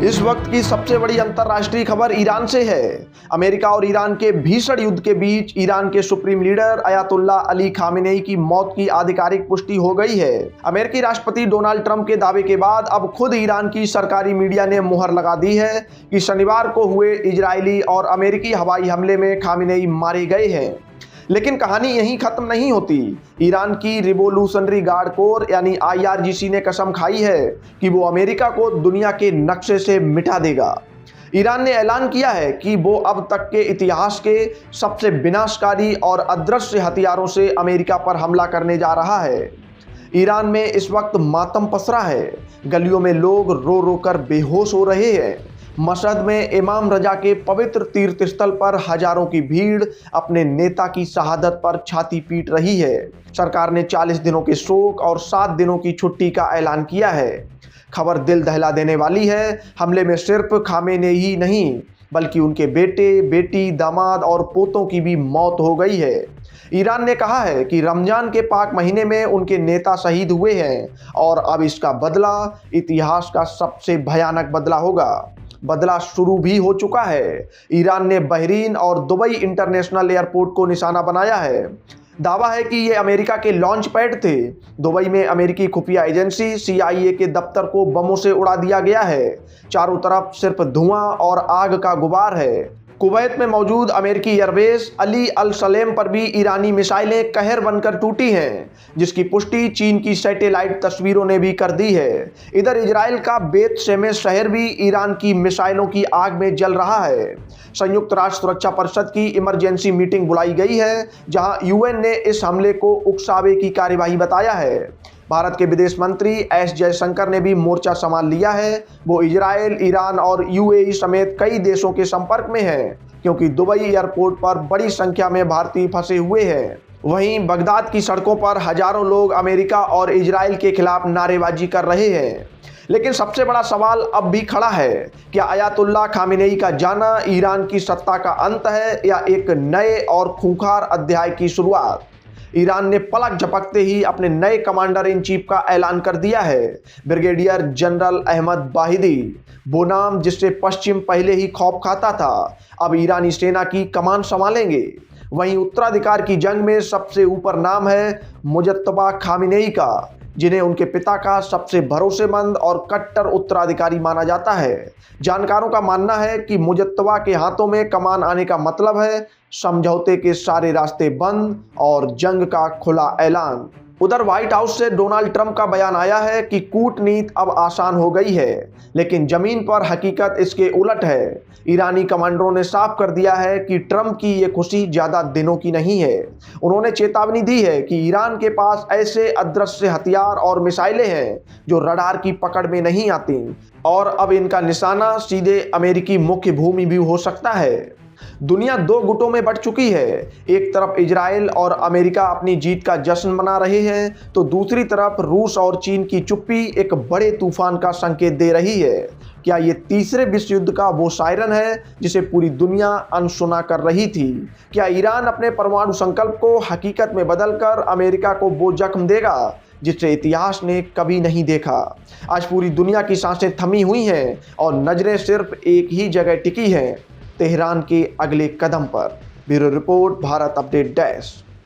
इस वक्त की सबसे बड़ी अंतर्राष्ट्रीय खबर ईरान से है। अमेरिका और ईरान के भीषण युद्ध के बीच ईरान के supreme leader Ayatollah Ali Khamenei की मौत की आधिकारिक पुष्टि हो गई है। अमेरिकी राष्ट्रपति डोनाल्ड ट्रंप के दावे के बाद अब खुद ईरान की सरकारी मीडिया ने मुहर लगा दी है कि शनिवार को हुए इजरायली और अमेरिकी हवाई हमले में खामेनेई मारे गए हैं। लेकिन कहानी यहीं खत्म नहीं होती। ईरान की रिवोल्यूशनरी गार्ड कोर यानी IRGC ने कसम खाई है कि वो अमेरिका को दुनिया के नक्शे से मिटा देगा। ईरान ने ऐलान किया है कि वो अब तक के इतिहास के सबसे विनाशकारी और अदृश्य हथियारों से अमेरिका पर हमला करने जा रहा है। ईरान में इस वक्त मातम पसरा है। गलियों में लोग रो रो कर बेहोश हो रहे हैं। मशहद में इमाम रजा के पवित्र तीर्थ स्थल पर हजारों की भीड़ अपने नेता की शहादत पर छाती पीट रही है। सरकार ने 40 दिनों के शोक और 7 दिनों की छुट्टी का ऐलान किया है। खबर दिल दहला देने वाली है। हमले में सिर्फ खामेनेई ही नहीं बल्कि उनके बेटे, बेटी, दामाद और पोतों की भी मौत हो गई है। ईरान ने कहा है कि रमजान के पाक महीने में उनके नेता शहीद हुए हैं और अब इसका बदला इतिहास का सबसे भयानक बदला होगा। बदला शुरू भी हो चुका है। ईरान ने बहरीन और दुबई इंटरनेशनल एयरपोर्ट को निशाना बनाया है। दावा है कि ये अमेरिका के लॉन्च पैड थे। दुबई में अमेरिकी खुफिया एजेंसी CIA के दफ्तर को बमों से उड़ा दिया गया है। चारों तरफ सिर्फ धुआं और आग का गुबार है। कुवैत में मौजूद अमेरिकी एयरबेस अली अल सलेम पर भी ईरानी मिसाइलें कहर बनकर टूटी हैं, जिसकी पुष्टि चीन की सैटेलाइट तस्वीरों ने भी कर दी है। इधर इजराइल का बेत शेमेश शहर भी ईरान की मिसाइलों की आग में जल रहा है। संयुक्त राष्ट्र सुरक्षा परिषद की इमरजेंसी मीटिंग बुलाई गई है, जहां UN ने इस हमले को उकसावे की कार्यवाही बताया है। भारत के विदेश मंत्री S जयशंकर ने भी मोर्चा संभाल लिया है। वो इजराइल, ईरान और UAE समेत कई देशों के संपर्क में हैं, क्योंकि दुबई एयरपोर्ट पर बड़ी संख्या में भारतीय फंसे हुए हैं। वहीं बगदाद की सड़कों पर हजारों लोग अमेरिका और इजराइल के खिलाफ नारेबाजी कर रहे हैं। लेकिन सबसे बड़ा सवाल अब भी खड़ा है, क्या अयातुल्लाह खामेनेई का जाना ईरान की सत्ता का अंत है या एक नए और खूंखार अध्याय की शुरुआत? ईरान ने पलक झपकते ही अपने नए कमांडर इन चीफ का ऐलान कर दिया है, ब्रिगेडियर जनरल अहमद वाहिदी। वो नाम जिससे पश्चिम पहले ही खौफ खाता था, अब ईरानी सेना की कमान संभालेंगे। वहीं उत्तराधिकार की जंग में सबसे ऊपर नाम है मुजत्तबा खामेनेई का, जिन्हें उनके पिता का सबसे भरोसेमंद और कट्टर उत्तराधिकारी माना जाता है। जानकारों का मानना है कि मुजत्तबा के हाथों में कमान आने का मतलब है समझौते के सारे रास्ते बंद और जंग का खुला ऐलान। उधर व्हाइट हाउस से डोनाल्ड ट्रंप का बयान आया है कि कूटनीति अब आसान हो गई है, लेकिन जमीन पर हकीकत इसके उलट है। ईरानी कमांडरों ने साफ कर दिया है कि ट्रंप की ये खुशी ज़्यादा दिनों की नहीं है। उन्होंने चेतावनी दी है कि ईरान के पास ऐसे अदृश्य हथियार और मिसाइलें हैं जो रडार की पकड़ में नहीं आती और अब इनका निशाना सीधे अमेरिकी मुख्य भूमि भी हो सकता है। दुनिया दो गुटों में बंट चुकी है। एक तरफ इजराइल और अमेरिका अपनी जीत का जश्न मना रहे हैं, तो दूसरी तरफ रूस और चीन की चुप्पी एक बड़े तूफान का संकेत दे रही है। क्या ये तीसरे विश्व युद्ध का वो सायरन है जिसे पूरी दुनिया अनसुना कर रही थी? क्या ईरान अपने परमाणु संकल्प को हकीकत में बदलकर अमेरिका को वो जख्म देगा जिसे इतिहास ने कभी नहीं देखा? आज पूरी दुनिया की सांसें थमी हुई हैं और नजरें सिर्फ एक ही जगह टिकी हैं, तेहरान के अगले कदम पर। Bureau report, Bharat update desk.